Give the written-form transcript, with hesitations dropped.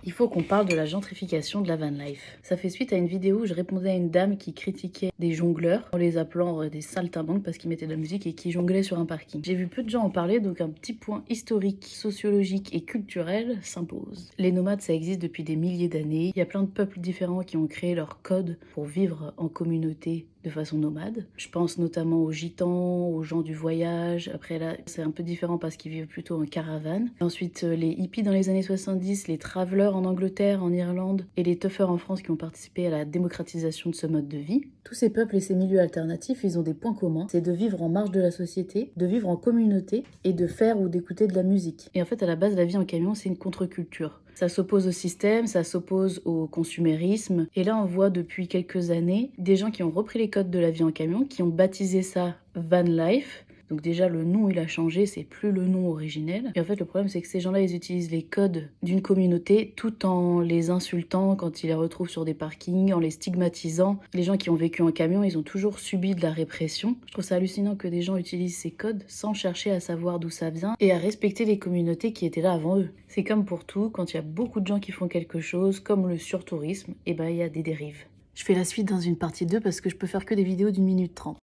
Il faut qu'on parle de la gentrification de la van life. Ça fait suite à une vidéo où je répondais à une dame qui critiquait des jongleurs en les appelant des saltimbanques parce qu'ils mettaient de la musique et qui jonglaient sur un parking. J'ai vu peu de gens en parler, donc un petit point historique, sociologique et culturel s'impose. Les nomades, ça existe depuis des milliers d'années. Il y a plein de peuples différents qui ont créé leur code pour vivre en communauté de façon nomade. Je pense notamment aux gitans, aux gens du voyage. Après là, c'est un peu différent parce qu'ils vivent plutôt en caravane. Ensuite, les hippies dans les années 70, les travelers en Angleterre, en Irlande et les toughers en France qui ont participé à la démocratisation de ce mode de vie. Tous ces peuples et ces milieux alternatifs, ils ont des points communs. C'est de vivre en marge de la société, de vivre en communauté et de faire ou d'écouter de la musique. Et en fait, à la base, la vie en camion, c'est une contre-culture. Ça s'oppose au système, ça s'oppose au consumérisme. Et là, on voit depuis quelques années des gens qui ont repris les codes de la vie en camion, qui ont baptisé ça van life. Donc déjà, le nom, il a changé, c'est plus le nom originel. Et en fait, le problème, c'est que ces gens-là, ils utilisent les codes d'une communauté tout en les insultant quand ils les retrouvent sur des parkings, en les stigmatisant. Les gens qui ont vécu en camion, ils ont toujours subi de la répression. Je trouve ça hallucinant que des gens utilisent ces codes sans chercher à savoir d'où ça vient et à respecter les communautés qui étaient là avant eux. C'est comme pour tout, quand il y a beaucoup de gens qui font quelque chose, comme le surtourisme, et ben il y a des dérives. Je fais la suite dans une partie 2 parce que je peux faire que des vidéos d'1 minute 30.